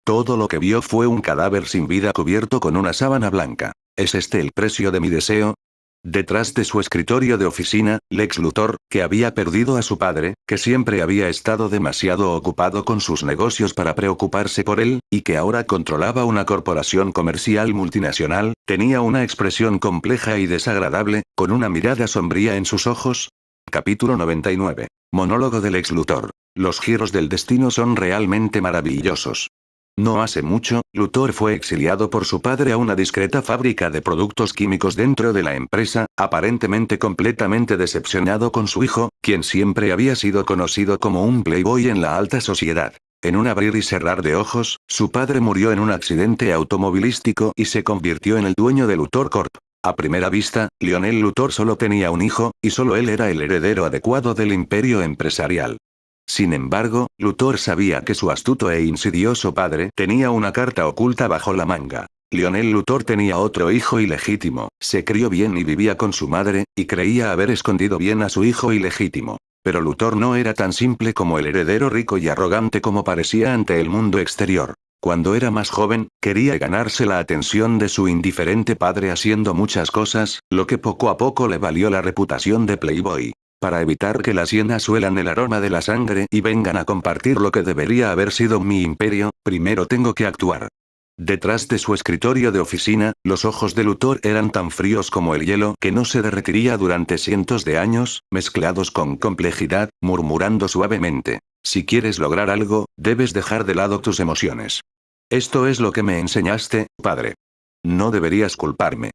Todo lo que vio fue un cadáver sin vida cubierto con una sábana blanca. ¿Es este el precio de mi deseo? Detrás de su escritorio de oficina, Lex Luthor, que había perdido a su padre, que siempre había estado demasiado ocupado con sus negocios para preocuparse por él, y que ahora controlaba una corporación comercial multinacional, tenía una expresión compleja y desagradable, con una mirada sombría en sus ojos. Capítulo 99. Monólogo de Lex Luthor. Los giros del destino son realmente maravillosos. No hace mucho, Luthor fue exiliado por su padre a una discreta fábrica de productos químicos dentro de la empresa, aparentemente completamente decepcionado con su hijo, quien siempre había sido conocido como un playboy en la alta sociedad. En un abrir y cerrar de ojos, su padre murió en un accidente automovilístico y se convirtió en el dueño de Luthor Corp. A primera vista, Lionel Luthor solo tenía un hijo, y solo él era el heredero adecuado del imperio empresarial. Sin embargo, Luthor sabía que su astuto e insidioso padre tenía una carta oculta bajo la manga. Lionel Luthor tenía otro hijo ilegítimo, se crió bien y vivía con su madre, y creía haber escondido bien a su hijo ilegítimo. Pero Luthor no era tan simple como el heredero rico y arrogante como parecía ante el mundo exterior. Cuando era más joven, quería ganarse la atención de su indiferente padre haciendo muchas cosas, lo que poco a poco le valió la reputación de playboy. Para evitar que las hienas huelan el aroma de la sangre y vengan a compartir lo que debería haber sido mi imperio, primero tengo que actuar. Detrás de su escritorio de oficina, los ojos de Luthor eran tan fríos como el hielo que no se derretiría durante cientos de años, mezclados con complejidad, murmurando suavemente. Si quieres lograr algo, debes dejar de lado tus emociones. Esto es lo que me enseñaste, padre. No deberías culparme.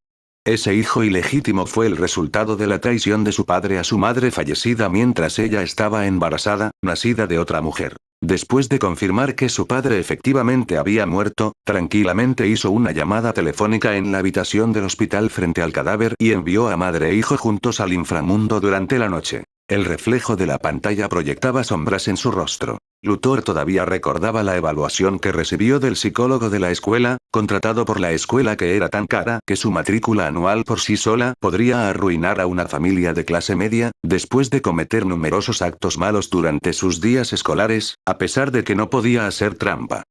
Ese hijo ilegítimo fue el resultado de la traición de su padre a su madre fallecida mientras ella estaba embarazada, nacida de otra mujer. Después de confirmar que su padre efectivamente había muerto, tranquilamente hizo una llamada telefónica en la habitación del hospital frente al cadáver y envió a madre e hijo juntos al inframundo durante la noche. El reflejo de la pantalla proyectaba sombras en su rostro. Luthor todavía recordaba la evaluación que recibió del psicólogo de la escuela, contratado por la escuela que era tan cara que su matrícula anual por sí sola podría arruinar a una familia de clase media, después de cometer numerosos actos malos durante sus días escolares, a pesar de que no podía hacer trampa.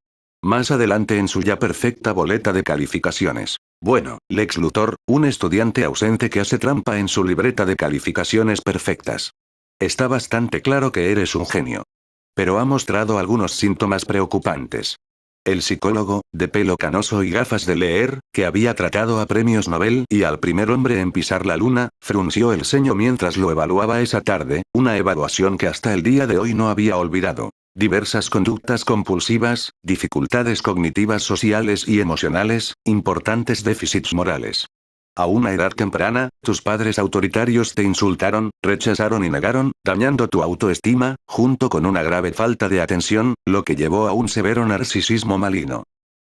Más adelante en su ya perfecta boleta de calificaciones. Bueno, Lex Luthor, un estudiante ausente que hace trampa en su libreta de calificaciones perfectas. Está bastante claro que eres un genio. Pero ha mostrado algunos síntomas preocupantes. El psicólogo, de pelo canoso y gafas de leer, que había tratado a premios Nobel y al primer hombre en pisar la luna, frunció el ceño mientras lo evaluaba esa tarde, una evaluación que hasta el día de hoy no había olvidado. Diversas conductas compulsivas, dificultades cognitivas sociales y emocionales, importantes déficits morales. A una edad temprana, tus padres autoritarios te insultaron, rechazaron y negaron, dañando tu autoestima, junto con una grave falta de atención, lo que llevó a un severo narcisismo maligno.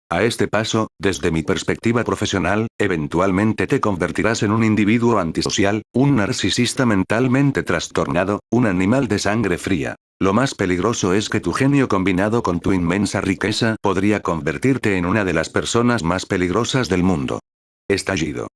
A este paso, desde mi perspectiva profesional, eventualmente te convertirás en un individuo antisocial, un narcisista mentalmente trastornado, un animal de sangre fría. Lo más peligroso es que tu genio combinado con tu inmensa riqueza podría convertirte en una de las personas más peligrosas del mundo. Estallido.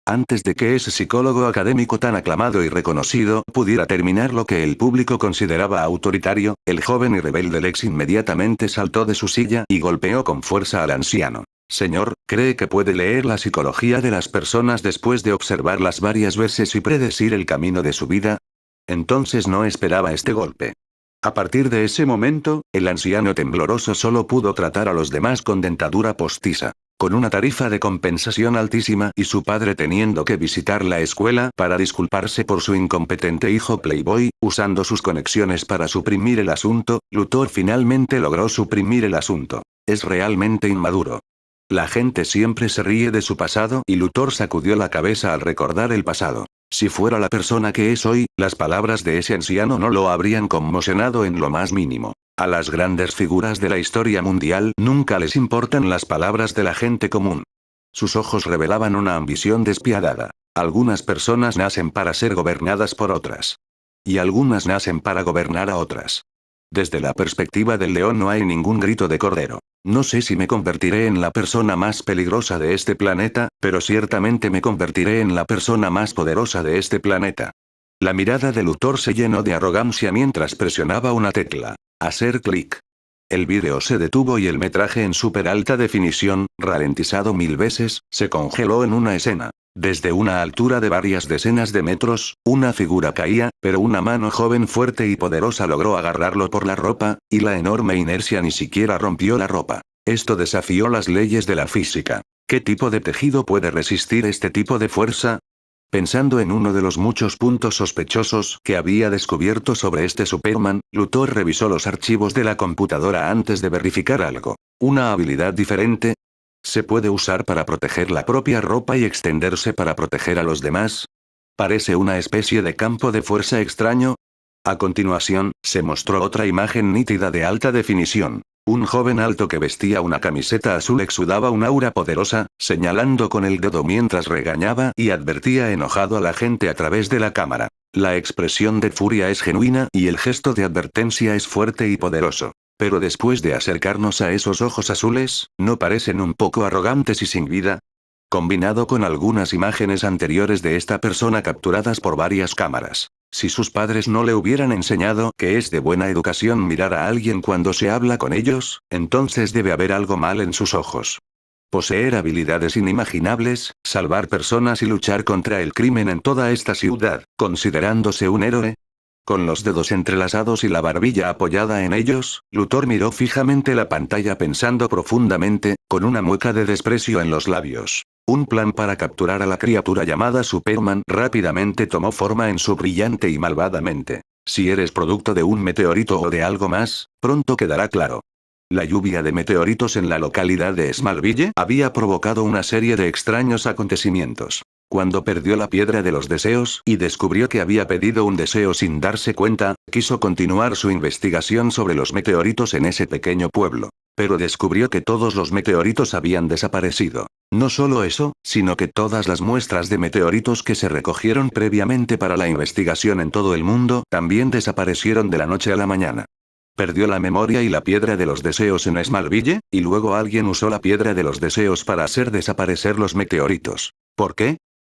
Antes de que ese psicólogo académico tan aclamado y reconocido pudiera terminar lo que el público consideraba autoritario, el joven y rebelde Lex inmediatamente saltó de su silla y golpeó con fuerza al anciano. Señor, ¿cree que puede leer la psicología de las personas después de observarlas varias veces y predecir el camino de su vida? Entonces no esperaba este golpe. A partir de ese momento, el anciano tembloroso solo pudo tratar a los demás con dentadura postiza, con una tarifa de compensación altísima y su padre teniendo que visitar la escuela para disculparse por su incompetente hijo Playboy, usando sus conexiones para suprimir el asunto, Luthor finalmente logró suprimir el asunto. Es realmente inmaduro. La gente siempre se ríe de su pasado y Luthor sacudió la cabeza al recordar el pasado. Si fuera la persona que es hoy, las palabras de ese anciano no lo habrían conmocionado en lo más mínimo. A las grandes figuras de la historia mundial nunca les importan las palabras de la gente común. Sus ojos revelaban una ambición despiadada. Algunas personas nacen para ser gobernadas por otras. Y algunas nacen para gobernar a otras. Desde la perspectiva del león no hay ningún grito de cordero. No sé si me convertiré en la persona más peligrosa de este planeta, pero ciertamente me convertiré en la persona más poderosa de este planeta. La mirada de Luthor se llenó de arrogancia mientras presionaba una tecla. Hacer clic. El vídeo se detuvo y el metraje en súper alta definición, ralentizado 1000 veces, se congeló en una escena. Desde una altura de varias decenas de metros, una figura caía, pero una mano joven fuerte y poderosa logró agarrarlo por la ropa, y la enorme inercia ni siquiera rompió la ropa. Esto desafió las leyes de la física. ¿Qué tipo de tejido puede resistir este tipo de fuerza? Pensando en uno de los muchos puntos sospechosos que había descubierto sobre este Superman, Luthor revisó los archivos de la computadora antes de verificar algo. ¿Una habilidad diferente? ¿Se puede usar para proteger la propia ropa y extenderse para proteger a los demás? ¿Parece una especie de campo de fuerza extraño? A continuación, se mostró otra imagen nítida de alta definición. Un joven alto que vestía una camiseta azul exudaba un aura poderosa, señalando con el dedo mientras regañaba y advertía enojado a la gente a través de la cámara. La expresión de furia es genuina y el gesto de advertencia es fuerte y poderoso. Pero después de acercarnos a esos ojos azules, ¿no parecen un poco arrogantes y sin vida? Combinado con algunas imágenes anteriores de esta persona capturadas por varias cámaras. Si sus padres no le hubieran enseñado que es de buena educación mirar a alguien cuando se habla con ellos, entonces debe haber algo mal en sus ojos. Poseer habilidades inimaginables, salvar personas y luchar contra el crimen en toda esta ciudad, considerándose un héroe. Con los dedos entrelazados y la barbilla apoyada en ellos, Luthor miró fijamente la pantalla pensando profundamente, con una mueca de desprecio en los labios. Un plan para capturar a la criatura llamada Superman rápidamente tomó forma en su brillante y malvada mente. Si eres producto de un meteorito o de algo más, pronto quedará claro. La lluvia de meteoritos en la localidad de Smallville había provocado una serie de extraños acontecimientos. Cuando perdió la piedra de los deseos y descubrió que había pedido un deseo sin darse cuenta, quiso continuar su investigación sobre los meteoritos en ese pequeño pueblo. Pero descubrió que todos los meteoritos habían desaparecido. No solo eso, sino que todas las muestras de meteoritos que se recogieron previamente para la investigación en todo el mundo también desaparecieron de la noche a la mañana. Perdió la memoria y la piedra de los deseos en Smallville, y luego alguien usó la piedra de los deseos para hacer desaparecer los meteoritos. ¿Por qué?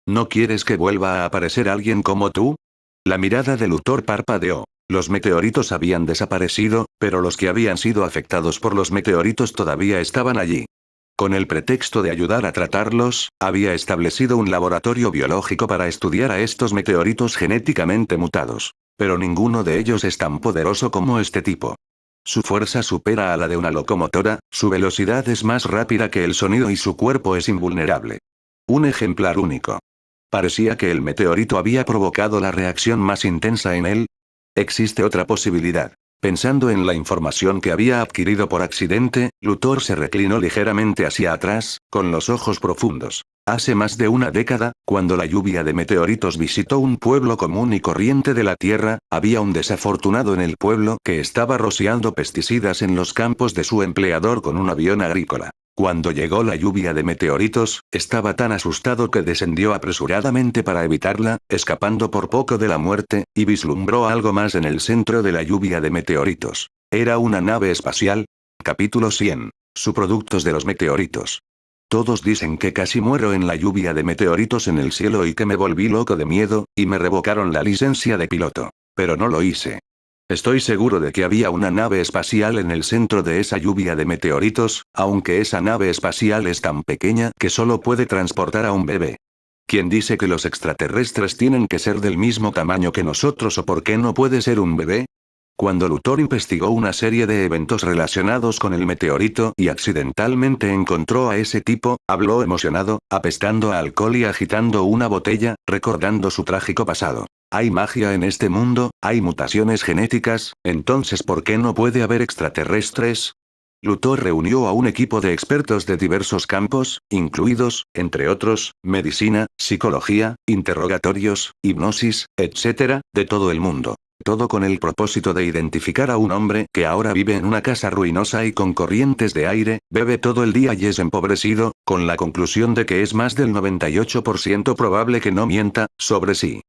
¿No quieres que vuelva a aparecer alguien como tú? La mirada de Luthor parpadeó. Los meteoritos habían desaparecido, pero los que habían sido afectados por los meteoritos todavía estaban allí. Con el pretexto de ayudar a tratarlos, había establecido un laboratorio biológico para estudiar a estos meteoritos genéticamente mutados. Pero ninguno de ellos es tan poderoso como este tipo. Su fuerza supera a la de una locomotora, su velocidad es más rápida que el sonido y su cuerpo es invulnerable. Un ejemplar único. Parecía que el meteorito había provocado la reacción más intensa en él. Existe otra posibilidad. Pensando en la información que había adquirido por accidente, Luthor se reclinó ligeramente hacia atrás, con los ojos profundos. Hace más de una década, cuando la lluvia de meteoritos visitó un pueblo común y corriente de la Tierra, había un desafortunado en el pueblo que estaba rociando pesticidas en los campos de su empleador con un avión agrícola. Cuando llegó la lluvia de meteoritos, estaba tan asustado que descendió apresuradamente para evitarla, escapando por poco de la muerte, y vislumbró algo más en el centro de la lluvia de meteoritos. Era una nave espacial. Capítulo 100. Subproductos de los meteoritos. Todos dicen que casi muero en la lluvia de meteoritos en el cielo y que me volví loco de miedo, y me revocaron la licencia de piloto. Pero no lo hice. Estoy seguro de que había una nave espacial en el centro de esa lluvia de meteoritos, aunque esa nave espacial es tan pequeña que solo puede transportar a un bebé. ¿Quién dice que los extraterrestres tienen que ser del mismo tamaño que nosotros o por qué no puede ser un bebé? Cuando Luthor investigó una serie de eventos relacionados con el meteorito y accidentalmente encontró a ese tipo, habló emocionado, apestando a alcohol y agitando una botella, recordando su trágico pasado. Hay magia en este mundo, hay mutaciones genéticas, entonces ¿por qué no puede haber extraterrestres? Luthor reunió a un equipo de expertos de diversos campos, incluidos, entre otros, medicina, psicología, interrogatorios, hipnosis, etc., de todo el mundo. Todo con el propósito de identificar a un hombre que ahora vive en una casa ruinosa y con corrientes de aire, bebe todo el día y es empobrecido, con la conclusión de que es más del 98% probable que no mienta, sobre sí.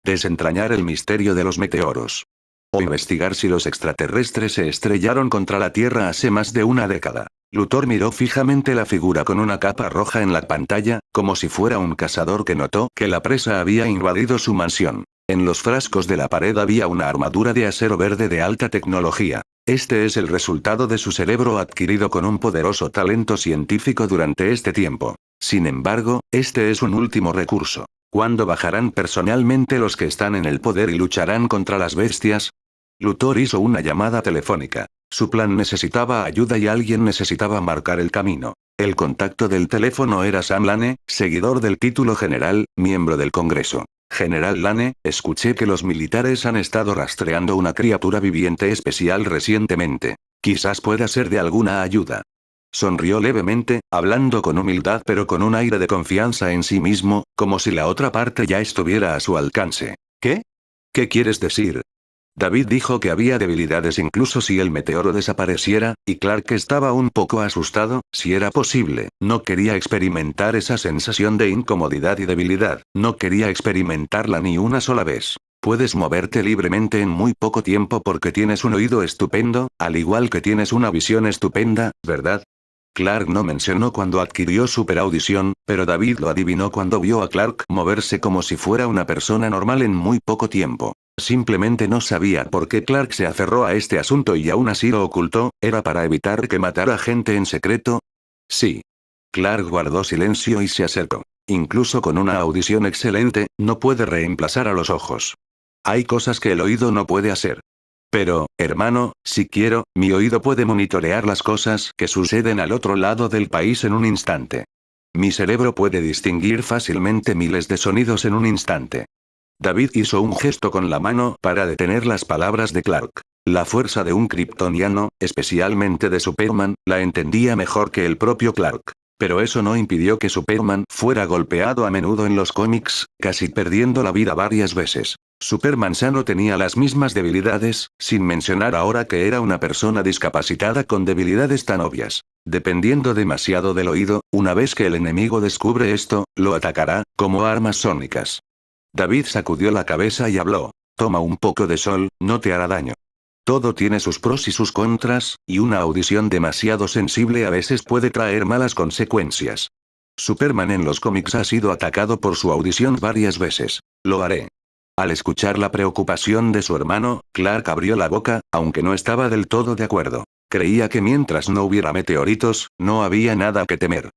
Desentrañar el misterio de los meteoros. O investigar si los extraterrestres se estrellaron contra la Tierra hace más de una década. Luthor miró fijamente la figura con una capa roja en la pantalla, como si fuera un cazador que notó que la presa había invadido su mansión. En los frascos de la pared había una armadura de acero verde de alta tecnología. Este es el resultado de su cerebro adquirido con un poderoso talento científico durante este tiempo. Sin embargo, este es un último recurso. ¿Cuándo bajarán personalmente los que están en el poder y lucharán contra las bestias? Luthor hizo una llamada telefónica. Su plan necesitaba ayuda y alguien necesitaba marcar el camino. El contacto del teléfono era Sam Lane, seguidor del título general, miembro del Congreso. General Lane, escuché que los militares han estado rastreando una criatura viviente especial recientemente. Quizás pueda ser de alguna ayuda. Sonrió levemente, hablando con humildad pero con un aire de confianza en sí mismo, como si la otra parte ya estuviera a su alcance. ¿Qué? ¿Qué quieres decir? David dijo que había debilidades incluso si el meteoro desapareciera, y Clark estaba un poco asustado, si era posible, no quería experimentar esa sensación de incomodidad y debilidad, no quería experimentarla ni una sola vez. Puedes moverte libremente en muy poco tiempo porque tienes un oído estupendo, al igual que tienes una visión estupenda, ¿verdad? Clark no mencionó cuando adquirió superaudición, pero David lo adivinó cuando vio a Clark moverse como si fuera una persona normal en muy poco tiempo. Simplemente no sabía por qué Clark se aferró a este asunto y aún así lo ocultó, ¿era para evitar que matara gente en secreto? Sí. Clark guardó silencio y se acercó. Incluso con una audición excelente, no puede reemplazar a los ojos. Hay cosas que el oído no puede hacer. Pero, hermano, si quiero, mi oído puede monitorear las cosas que suceden al otro lado del país en un instante. Mi cerebro puede distinguir fácilmente miles de sonidos en un instante. David hizo un gesto con la mano para detener las palabras de Clark. La fuerza de un kryptoniano, especialmente de Superman, la entendía mejor que el propio Clark. Pero eso no impidió que Superman fuera golpeado a menudo en los cómics, casi perdiendo la vida varias veces. Superman sano tenía las mismas debilidades, sin mencionar ahora que era una persona discapacitada con debilidades tan obvias. Dependiendo demasiado del oído, una vez que el enemigo descubre esto, lo atacará, como armas sónicas. David sacudió la cabeza y habló. Toma un poco de sol, no te hará daño. Todo tiene sus pros y sus contras, y una audición demasiado sensible a veces puede traer malas consecuencias. Superman en los cómics ha sido atacado por su audición varias veces. Lo haré. Al escuchar la preocupación de su hermano, Clark abrió la boca, aunque no estaba del todo de acuerdo. Creía que mientras no hubiera meteoritos, no había nada que temer.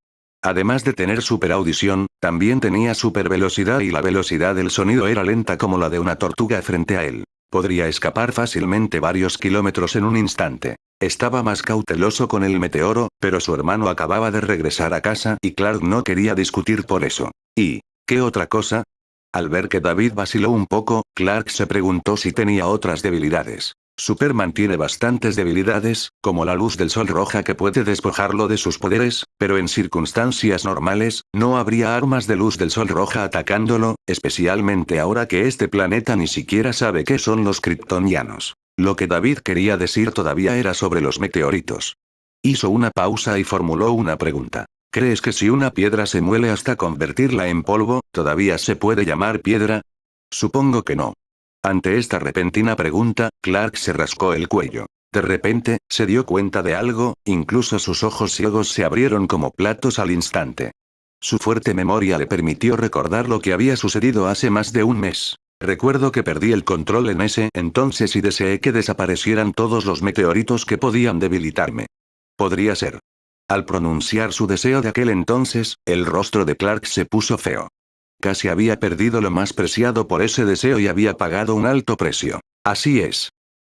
Además de tener superaudición, también tenía supervelocidad y la velocidad del sonido era lenta como la de una tortuga frente a él. Podría escapar fácilmente varios kilómetros en un instante. Estaba más cauteloso con el meteoro, pero su hermano acababa de regresar a casa y Clark no quería discutir por eso. ¿Y qué otra cosa? Al ver que David vaciló un poco, Clark se preguntó si tenía otras debilidades. Superman tiene bastantes debilidades, como la luz del sol roja que puede despojarlo de sus poderes, pero en circunstancias normales, no habría armas de luz del sol roja atacándolo, especialmente ahora que este planeta ni siquiera sabe qué son los kryptonianos. Lo que David quería decir todavía era sobre los meteoritos. Hizo una pausa y formuló una pregunta. ¿Crees que si una piedra se muele hasta convertirla en polvo, todavía se puede llamar piedra? Supongo que no. Ante esta repentina pregunta, Clark se rascó el cuello. De repente, se dio cuenta de algo, incluso sus ojos ciegos se abrieron como platos al instante. Su fuerte memoria le permitió recordar lo que había sucedido hace más de un mes. Recuerdo que perdí el control en ese entonces y deseé que desaparecieran todos los meteoritos que podían debilitarme. Podría ser. Al pronunciar su deseo de aquel entonces, el rostro de Clark se puso feo. Casi había perdido lo más preciado por ese deseo y había pagado un alto precio. Así es.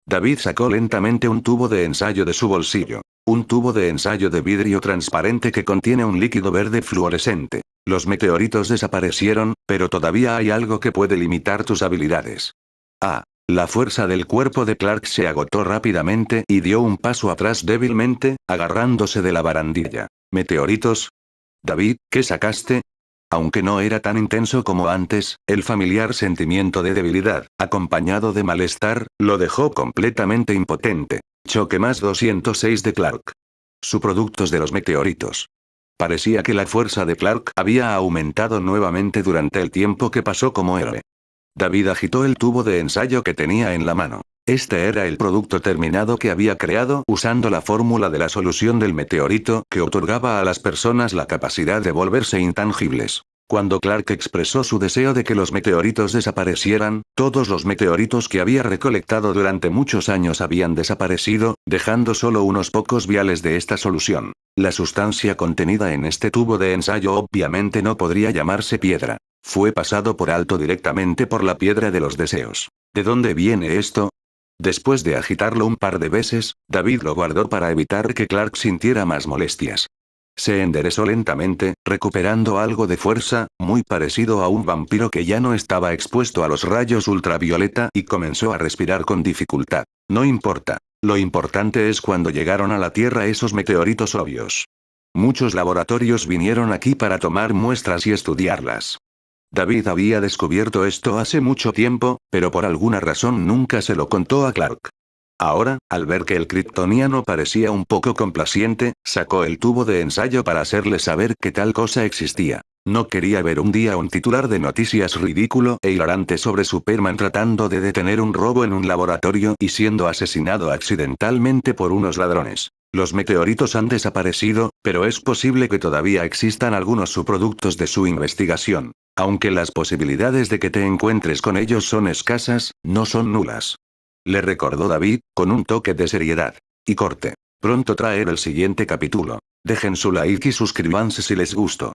David sacó lentamente un tubo de ensayo de su bolsillo. Un tubo de ensayo de vidrio transparente que contiene un líquido verde fluorescente. Los meteoritos desaparecieron, pero todavía hay algo que puede limitar tus habilidades. Ah. La fuerza del cuerpo de Clark se agotó rápidamente y dio un paso atrás débilmente, agarrándose de la barandilla. ¿Meteoritos? David, ¿qué sacaste? Aunque no era tan intenso como antes, el familiar sentimiento de debilidad, acompañado de malestar, lo dejó completamente impotente. Choque más 206 de Clark. Subproductos de los meteoritos. Parecía que la fuerza de Clark había aumentado nuevamente durante el tiempo que pasó como héroe. David agitó el tubo de ensayo que tenía en la mano. Este era el producto terminado que había creado usando la fórmula de la solución del meteorito que otorgaba a las personas la capacidad de volverse intangibles. Cuando Clark expresó su deseo de que los meteoritos desaparecieran, todos los meteoritos que había recolectado durante muchos años habían desaparecido, dejando solo unos pocos viales de esta solución. La sustancia contenida en este tubo de ensayo obviamente no podría llamarse piedra. Fue pasado por alto directamente por la piedra de los deseos. ¿De dónde viene esto? Después de agitarlo un par de veces, David lo guardó para evitar que Clark sintiera más molestias. Se enderezó lentamente, recuperando algo de fuerza, muy parecido a un vampiro que ya no estaba expuesto a los rayos ultravioleta y comenzó a respirar con dificultad. No importa. Lo importante es cuando llegaron a la Tierra esos meteoritos obvios. Muchos laboratorios vinieron aquí para tomar muestras y estudiarlas. David había descubierto esto hace mucho tiempo, pero por alguna razón nunca se lo contó a Clark. Ahora, al ver que el kryptoniano parecía un poco complaciente, sacó el tubo de ensayo para hacerle saber que tal cosa existía. No quería ver un día un titular de noticias ridículo e hilarante sobre Superman tratando de detener un robo en un laboratorio y siendo asesinado accidentalmente por unos ladrones. Los meteoritos han desaparecido, pero es posible que todavía existan algunos subproductos de su investigación. Aunque las posibilidades de que te encuentres con ellos son escasas, no son nulas. Le recordó David, con un toque de seriedad. Y corte. Pronto traer el siguiente capítulo. Dejen su like y suscríbanse si les gustó.